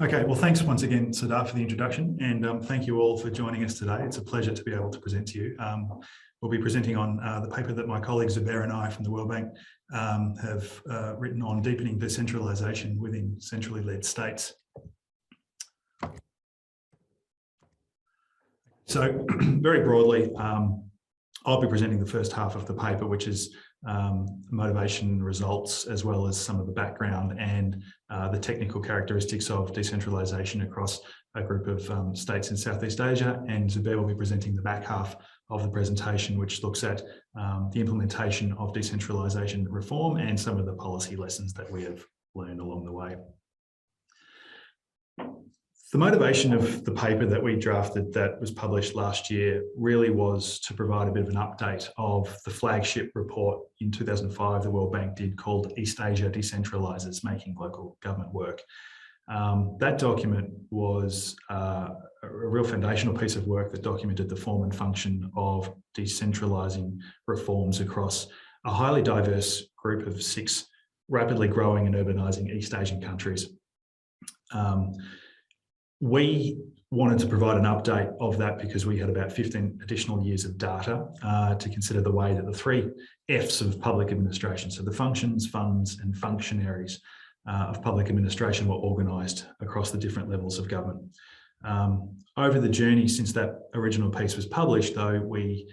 Okay, well, thanks once again, Zubair, for the introduction, and thank you all for joining us today. It's a pleasure to be able to present to you. We'll be presenting on the paper that my colleague Zubair and I from the World Bank have written on deepening decentralization within centrally led states. So very broadly, I'll be presenting the first half of the paper, which is motivation results, as well as some of the background and the technical characteristics of decentralization across a group of states in Southeast Asia. And Zubair will be presenting the back half of the presentation, which looks at the implementation of decentralization reform and some of the policy lessons that we have learned along the way. The motivation of the paper that we drafted that was published last year really was to provide a bit of an update of the flagship report in 2005 the World Bank did called East Asia Decentralizers, Making Local Government Work. That document was a real foundational piece of work that documented the form and function of decentralizing reforms across a highly diverse group of 6 rapidly growing and urbanizing East Asian countries. We wanted to provide an update of that because we had about 15 additional years of data to consider the way that the 3 F's of public administration, so the functions, funds and functionaries of public administration, were organised across the different levels of government. Over the journey since that original piece was published, though, we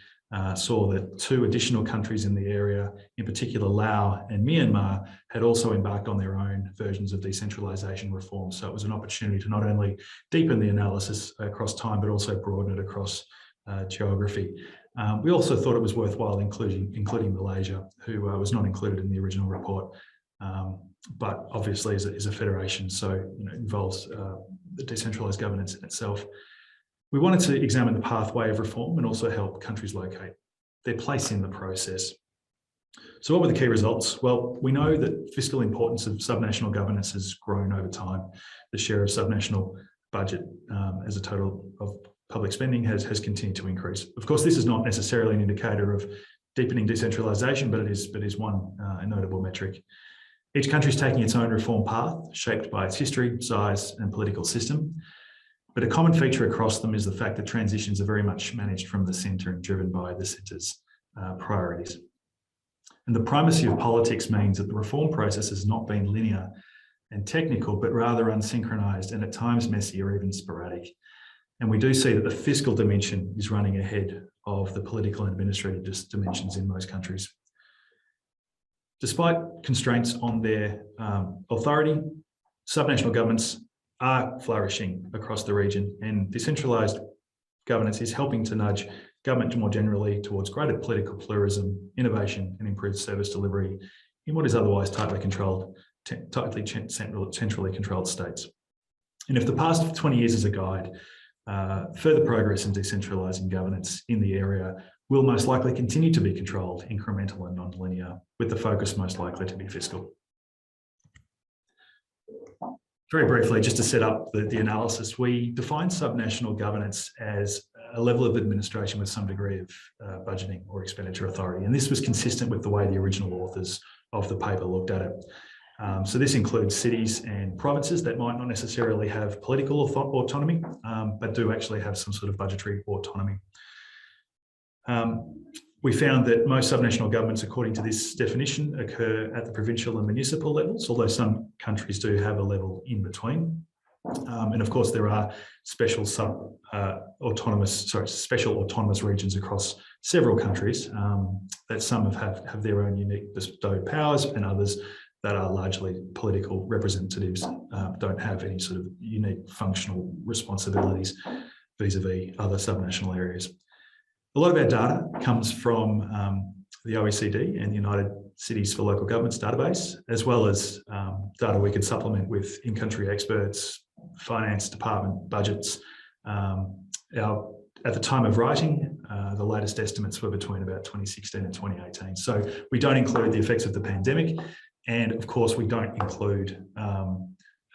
saw that 2 additional countries in the area, in particular Laos and Myanmar, had also embarked on their own versions of decentralisation reform. So it was an opportunity to not only deepen the analysis across time, but also broaden it across geography. We also thought it was worthwhile including Malaysia, who was not included in the original report, but obviously is a federation, so involves the decentralised governance in itself. We wanted to examine the pathway of reform and also help countries locate their place in the process. So what were the key results? Well, we know that fiscal importance of subnational governance has grown over time. The share of subnational budget as a total of public spending has continued to increase. Of course, this is not necessarily an indicator of deepening decentralisation, but it is one notable metric. Each country is taking its own reform path, shaped by its history, size, and political system. But a common feature across them is the fact that transitions are very much managed from the centre and driven by the centre's priorities. And the primacy of politics means that the reform process has not been linear and technical, but rather unsynchronised and at times messy or even sporadic. And we do see that the fiscal dimension is running ahead of the political and administrative dimensions in most countries. Despite constraints on their authority, subnational governments are flourishing across the region, and decentralised governance is helping to nudge government more generally towards greater political pluralism, innovation and improved service delivery in what is otherwise tightly centrally controlled states. And if the past 20 years is a guide, further progress in decentralising governance in the area will most likely continue to be controlled, incremental and non-linear, with the focus most likely to be fiscal. Very briefly, just to set up the analysis, we define subnational governance as a level of administration with some degree of budgeting or expenditure authority. And this was consistent with the way the original authors of the paper looked at it. So this includes cities and provinces that might not necessarily have political autonomy, but do actually have some sort of budgetary autonomy. We found that most subnational governments, according to this definition, occur at the provincial and municipal levels, although some countries do have a level in between. And of course, there are special autonomous regions across several countries that some have their own unique bestowed powers, and others that are largely political representatives don't have any sort of unique functional responsibilities vis-a-vis other subnational areas. A lot of our data comes from the OECD and the United Cities for Local Governments database, as well as data we could supplement with in-country experts, finance department budgets. At the time of writing, the latest estimates were between about 2016 and 2018. So we don't include the effects of the pandemic. And of course, we don't include the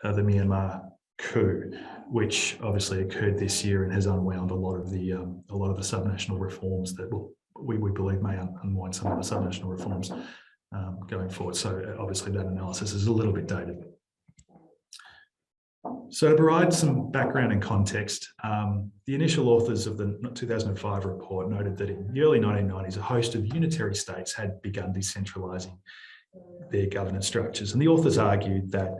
Myanmar coup, which obviously occurred this year and has unwound a lot of the subnational reforms that we believe may unwind some of the subnational reforms going forward. So obviously that analysis is a little bit dated. So to provide some background and context, the initial authors of the 2005 report noted that in the early 1990s, a host of unitary states had begun decentralising their governance structures. And the authors argued that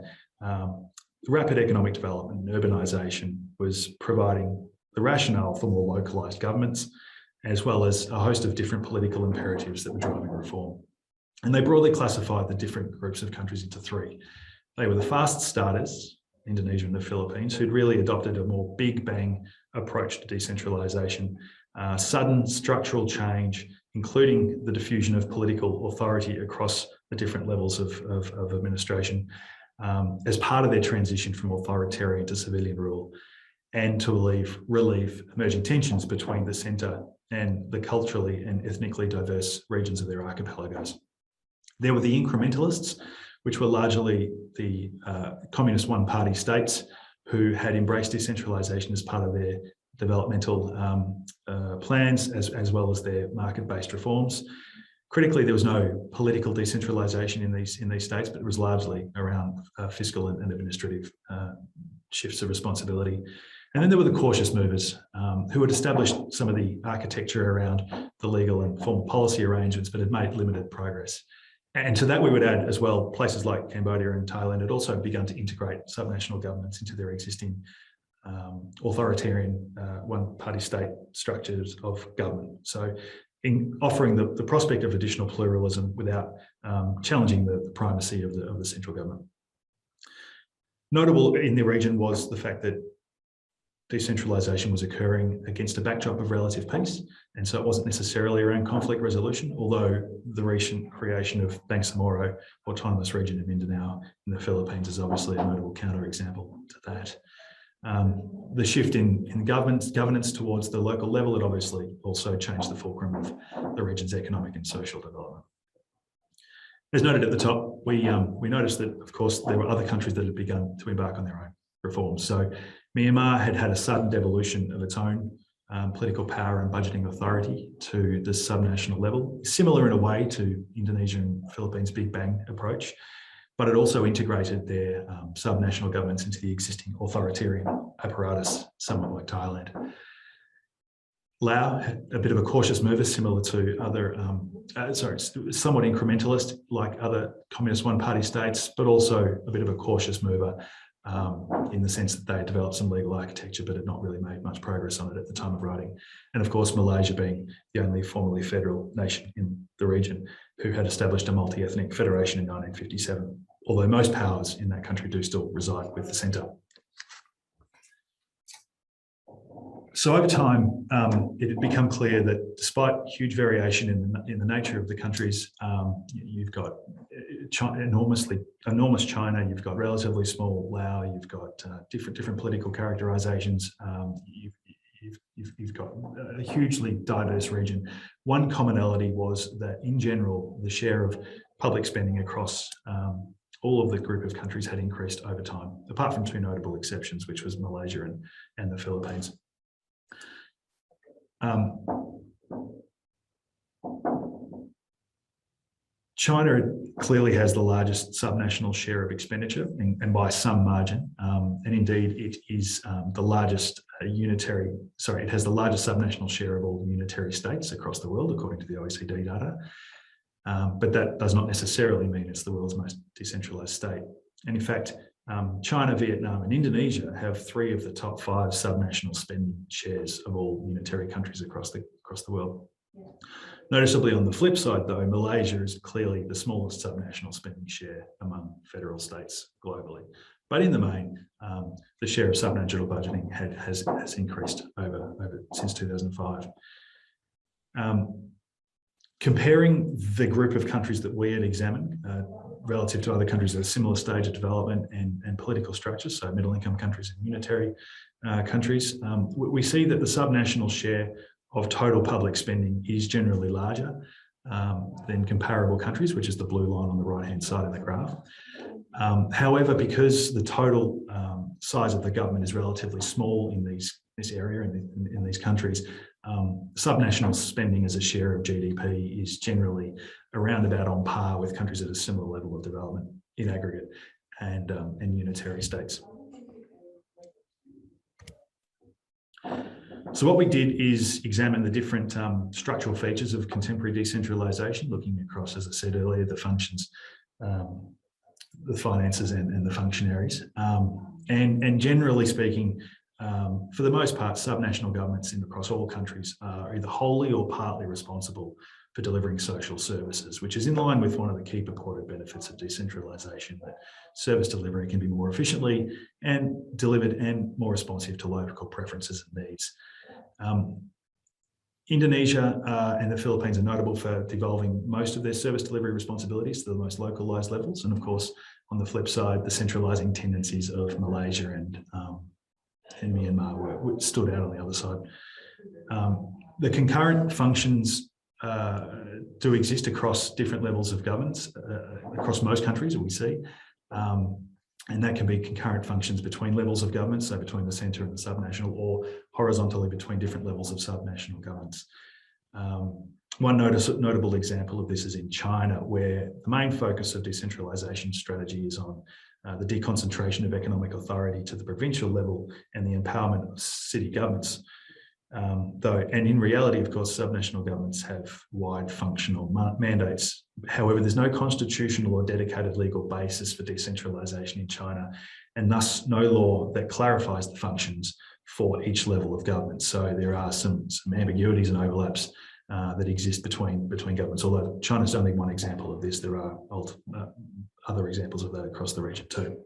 rapid economic development and urbanisation was providing the rationale for more localised governments, as well as a host of different political imperatives that were driving reform. And they broadly classified the different groups of countries into three. They were the fast starters, Indonesia and the Philippines, who'd really adopted a more big bang approach to decentralisation, sudden structural change, including the diffusion of political authority across the different levels of administration, as part of their transition from authoritarian to civilian rule, and to relieve emerging tensions between the centre and the culturally and ethnically diverse regions of their archipelagos. There were the incrementalists, which were largely the communist one-party states who had embraced decentralisation as part of their developmental plans, as well as their market-based reforms. Critically, there was no political decentralisation in these states, but it was largely around fiscal and administrative shifts of responsibility. And then there were the cautious movers who had established some of the architecture around the legal and formal policy arrangements, but had made limited progress. And to that, we would add as well, places like Cambodia and Thailand had also begun to integrate subnational governments into their existing authoritarian one-party state structures of government. So in offering the prospect of additional pluralism without challenging the primacy of the central government. Notable in the region was the fact that decentralisation was occurring against a backdrop of relative peace, and so it wasn't necessarily around conflict resolution, although the recent creation of Bangsamoro Autonomous Region of Mindanao in the Philippines is obviously a notable counterexample to that. The shift in governance towards the local level had obviously also changed the fulcrum of the region's economic and social development. As noted at the top, we noticed that, of course, there were other countries that had begun to embark on their own reforms. So Myanmar had had a sudden devolution of its own political power and budgeting authority to the subnational level, similar in a way to Indonesia and Philippines' Big Bang approach, but it also integrated their subnational governments into the existing authoritarian apparatus, somewhat like Thailand. Laos had a bit of a cautious mover, similar to other, somewhat incrementalist like other communist one-party states, but also a bit of a cautious mover in the sense that they had developed some legal architecture, but had not really made much progress on it at the time of writing. And of course, Malaysia being the only formerly federal nation in the region who had established a multi-ethnic federation in 1957, although most powers in that country do still reside with the centre. So over time, it had become clear that despite huge variation in the nature of the countries, you've got enormous China, you've got relatively small Laos, you've got different political characterizations, you've got a hugely diverse region. One commonality was that in general, the share of public spending across all of the group of countries had increased over time, apart from two notable exceptions, which was Malaysia and the Philippines. China clearly has the largest subnational share of expenditure, and by some margin, and indeed it is the largest it has the largest subnational share of all unitary states across the world, according to the OECD data. But that does not necessarily mean it's the world's most decentralized state. And in fact, China, Vietnam, and Indonesia have 3 of the top 5 subnational spending shares of all unitary countries across the world. Noticeably, on the flip side, though, Malaysia is clearly the smallest subnational spending share among federal states globally. But in the main, the share of subnational budgeting has increased since 2005. Comparing the group of countries that we had examined relative to other countries at a similar stage of development and political structures, so middle-income countries and unitary countries, we see that the subnational share of total public spending is generally larger than comparable countries, which is the blue line on the right-hand side of the graph. However, because the total size of the government is relatively small in this area, in these countries, subnational spending as a share of GDP is generally around about on par with countries at a similar level of development in aggregate and unitary states. So what we did is examine the different structural features of contemporary decentralisation, looking across, as I said earlier, the functions, the finances and the functionaries. And generally speaking, for the most part, subnational governments across all countries are either wholly or partly responsible for delivering social services, which is in line with one of the key purported benefits of decentralisation, that service delivery can be more efficiently and delivered and more responsive to local preferences and needs. Indonesia and the Philippines are notable for devolving most of their service delivery responsibilities to the most localised levels. And of course, on the flip side, the centralising tendencies of Malaysia and Myanmar stood out on the other side. The concurrent functions do exist across different levels of governance, across most countries that we see. And that can be concurrent functions between levels of government, so between the centre and the subnational, or horizontally between different levels of subnational governments. One notable example of this is in China, where the main focus of decentralisation strategy is on the deconcentration of economic authority to the provincial level and the empowerment of city governments. And in reality, of course, subnational governments have wide functional mandates. However, there's no constitutional or dedicated legal basis for decentralisation in China, and thus no law that clarifies the functions for each level of government. So there are some ambiguities and overlaps that exist between governments, although China's only one example of this. There are other examples of that across the region too.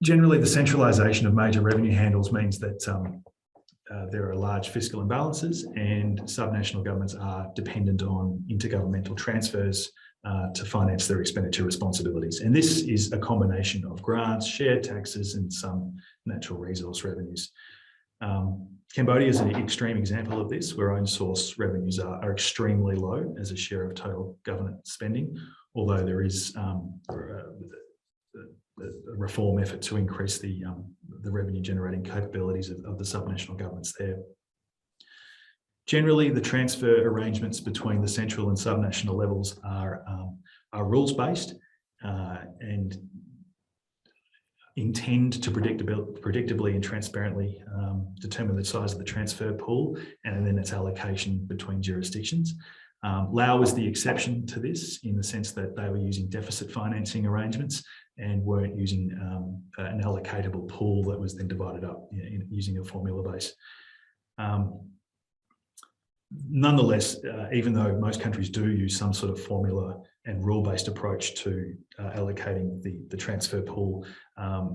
Generally, the centralisation of major revenue handles means that there are large fiscal imbalances, and subnational governments are dependent on intergovernmental transfers to finance their expenditure responsibilities. And this is a combination of grants, shared taxes, and some natural resource revenues. Cambodia is an extreme example of this, where own source revenues are extremely low as a share of total government spending, although there is a reform effort to increase the revenue generating capabilities of the subnational governments there. Generally, the transfer arrangements between the central and subnational levels are rules-based and intend to predictably and transparently determine the size of the transfer pool and then its allocation between jurisdictions. Laos was the exception to this, in the sense that they were using deficit financing arrangements and weren't using an allocatable pool that was then divided up using a formula base. Nonetheless, even though most countries do use some sort of formula and rule-based approach to allocating the transfer pool,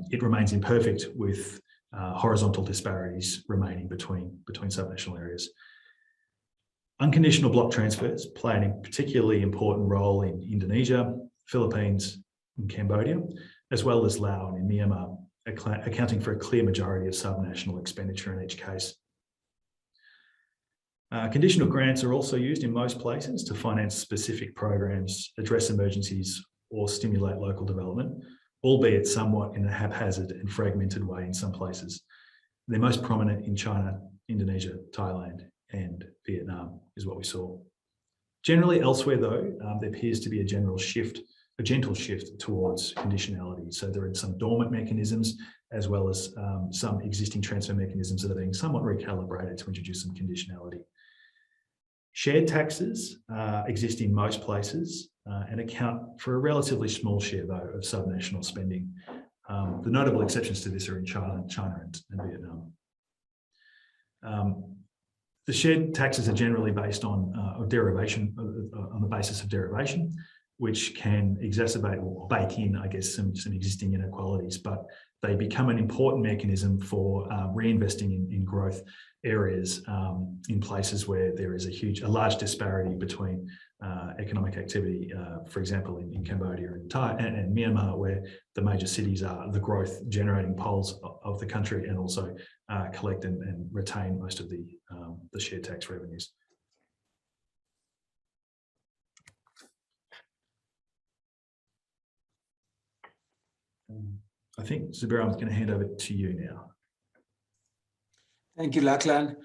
it remains imperfect, with horizontal disparities remaining between subnational areas. Unconditional block transfers play a particularly important role in Indonesia, Philippines, and Cambodia, as well as Laos and in Myanmar, accounting for a clear majority of subnational expenditure in each case. Conditional grants are also used in most places to finance specific programs, address emergencies, or stimulate local development, albeit somewhat in a haphazard and fragmented way in some places. They're most prominent in China, Indonesia, Thailand, and Vietnam, is what we saw. Generally elsewhere, though, there appears to be a gentle shift towards conditionality. So there are some dormant mechanisms, as well as some existing transfer mechanisms that are being somewhat recalibrated to introduce some conditionality. Shared taxes exist in most places and account for a relatively small share, though, of subnational spending. The notable exceptions to this are in China and Vietnam. The shared taxes are generally based on derivation, on the basis of derivation, which can exacerbate or bake in, I guess, some existing inequalities, but they become an important mechanism for reinvesting in growth areas in places where there is a large disparity between economic activity, for example, in Cambodia and Myanmar, where the major cities are the growth generating poles of the country, and also collect and retain most of the shared tax revenues. I think, Zubair, I'm going to hand over to you now. Thank you, Lachlan.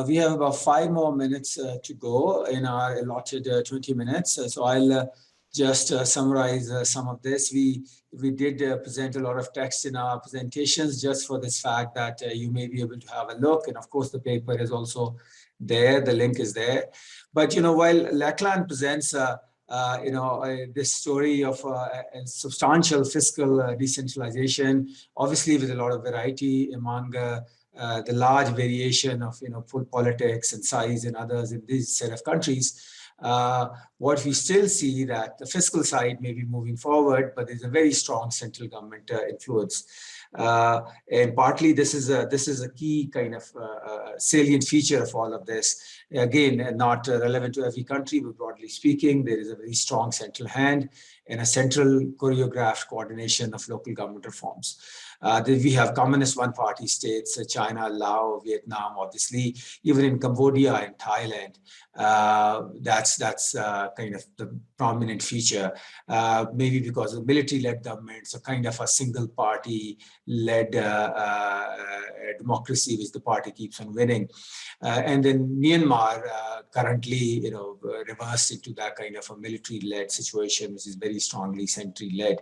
We have about 5 more minutes to go in our allotted 20 minutes. So I'll just summarize some of this. We did present a lot of text in our presentations just for this fact that you may be able to have a look. And of course, the paper is also there. The link is there. But, while Lachlan presents, this story of a substantial fiscal decentralization, obviously with a lot of variety among the large variation of, politics and size and others in this set of countries. What we still see that the fiscal side may be moving forward, but there's a very strong central government influence. And partly this is a key kind of salient feature of all of this. Again, not relevant to every country, but broadly speaking, there is a very strong central hand and a central choreographed coordination of local government reforms. We have communist one-party states, China, Laos, Vietnam, obviously, even in Cambodia and Thailand. That's kind of the prominent feature, maybe because of military-led governments, or kind of a single party-led democracy, which the party keeps on winning. And then Myanmar currently, reversed into that kind of a military-led situation, which is very strongly centrally-led.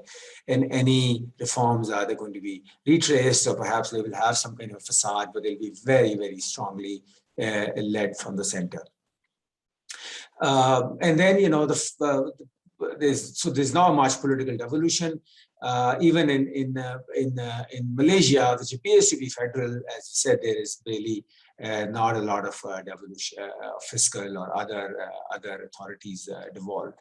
And any reforms are they going to be retraced, or perhaps they will have some kind of facade, but they'll be very, very strongly led from the center. And then, there's not much political devolution. Even in Malaysia, which appears to be federal, as you said, there is really not a lot of devolution, fiscal or other authorities devolved.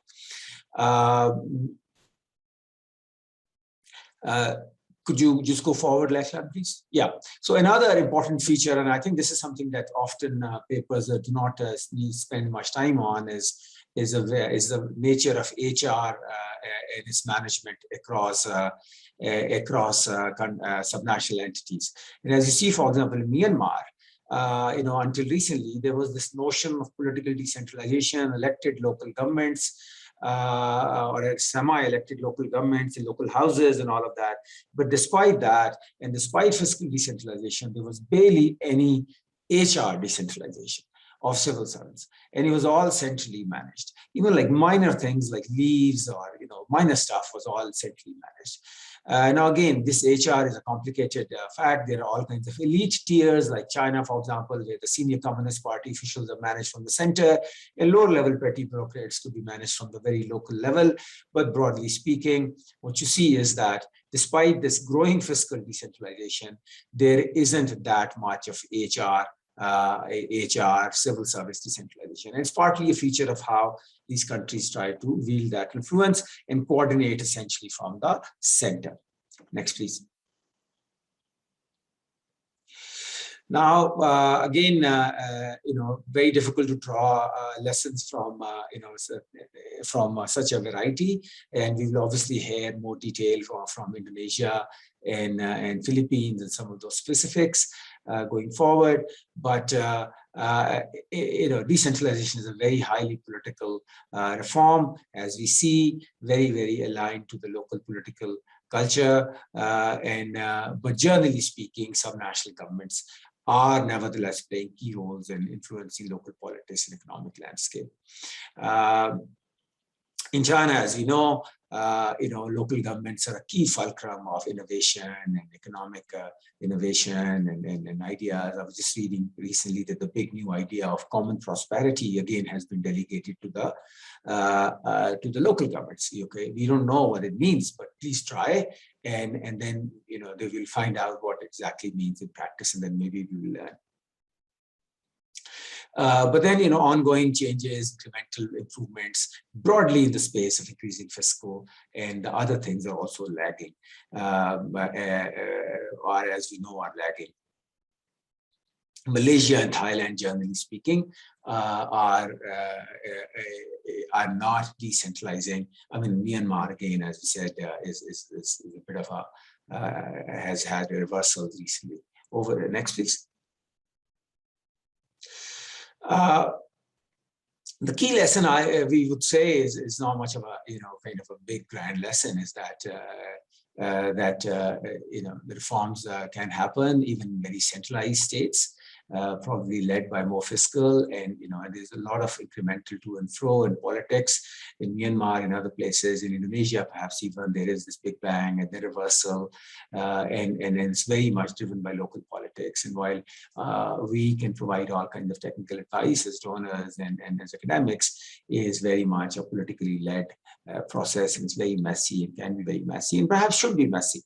Could you just go forward, Lachlan, please? Yeah. So another important feature, and I think this is something that often papers do not spend much time on, is the nature of HR and its management across subnational entities. And as you see, for example, in Myanmar, until recently, there was this notion of political decentralization, elected local governments, or semi-elected local governments in local houses and all of that. But despite that, and despite fiscal decentralization, there was barely any HR decentralization of civil servants, and it was all centrally managed. Even like minor things like leaves or minor stuff was all centrally managed. Now again, this HR is a complicated fact. There are all kinds of elite tiers, like China, for example, where the senior Communist Party officials are managed from the center, and lower-level petty bureaucrats could be managed from the very local level. But broadly speaking, what you see is that despite this growing fiscal decentralization, there isn't that much of HR civil service decentralization. And it's partly a feature of how these countries try to wield that influence and coordinate essentially from the center. Next, please. Now, again, very difficult to draw lessons from, from such a variety. And we will obviously hear more detail from Indonesia and Philippines and some of those specifics going forward. But decentralization is a very highly political reform, as we see, very, very aligned to the local political culture. But generally speaking, subnational governments are nevertheless playing key roles in influencing local politics and economic landscape. In China, as we know, local governments are a key fulcrum of innovation and economic innovation and ideas. I was just reading recently that the big new idea of common prosperity again has been delegated to the local governments. Okay, we don't know what it means, but please try, and then they will find out what exactly it means in practice, and then maybe we will learn. But then, ongoing changes, incremental improvements, broadly in the space of increasing fiscal, and the other things are also lagging, or as we know, are lagging. Malaysia and Thailand, generally speaking, are not decentralizing. I mean, Myanmar, again, as we said, is a bit of has had a reversal recently. Over the next, please. The key lesson we would say is not much of a kind of a big grand lesson, is that the reforms can happen even in very centralized states. probably led by more fiscal, and and there's a lot of incremental to and fro in politics in Myanmar and other places. In Indonesia, perhaps even there is this big bang and the reversal, and it's very much driven by local politics. And while we can provide all kinds of technical advice as donors and as academics, is very much a politically led process, and it's very messy and can be very messy and perhaps should be messy.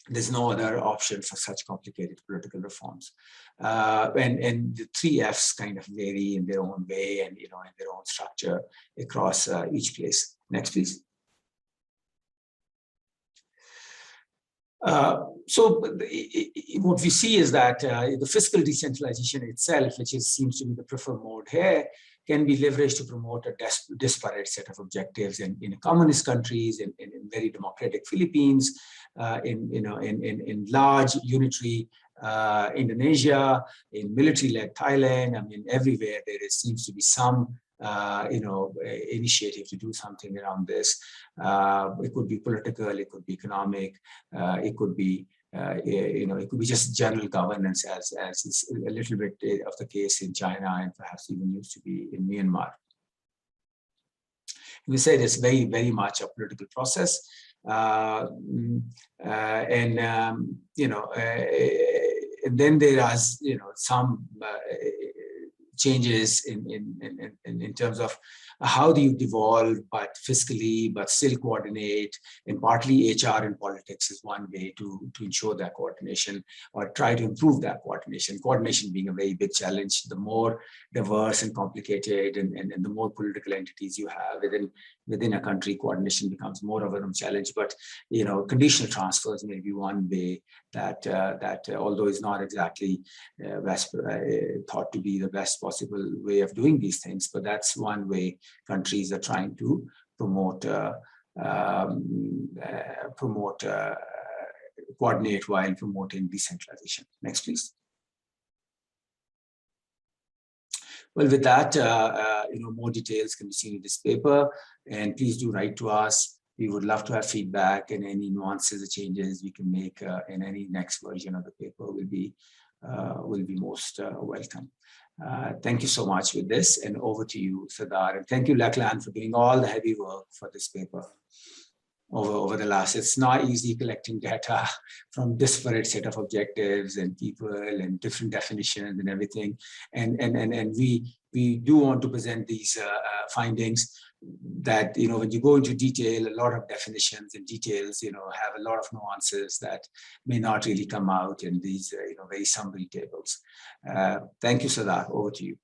There's no other option for such complicated political reforms. And the 3 Fs kind of vary in their own way and in their own structure across each place. Next, please. So what we see is that the fiscal decentralization itself, which seems to be the preferred mode here, can be leveraged to promote a disparate set of objectives in communist countries, in very democratic Philippines, in large unitary Indonesia, in military-led Thailand. I mean, everywhere there seems to be some initiative to do something around this. It could be political, it could be economic, it could be it could be just general governance, as is a little bit of the case in China and perhaps even used to be in Myanmar. We said it's very, very much a political process, and then there is some changes in terms of how do you devolve, but fiscally, but still coordinate, and partly HR and politics is one way to ensure that coordination or try to improve that coordination. Coordination being a very big challenge. The more diverse and complicated and the more political entities you have within a country, coordination becomes more of a challenge. But conditional transfers may be one way that although it's not exactly thought to be the best possible way of doing these things, but that's one way countries are trying to coordinate while promoting decentralization. Next, please. Well, with that, more details can be seen in this paper, and please do write to us. We would love to have feedback, and any nuances or changes we can make in any next version of the paper will be most welcome. Thank you so much with this, and over to you, Sardar. And thank you, Lachlan, for doing all the heavy work for this paper over the last. It's not easy collecting data from disparate set of objectives and people and different definitions and everything. And we do want to present these findings that, when you go into detail, a lot of definitions and details, have a lot of nuances that may not really come out in these, very summary tables. Thank you, Sardar. Over to you.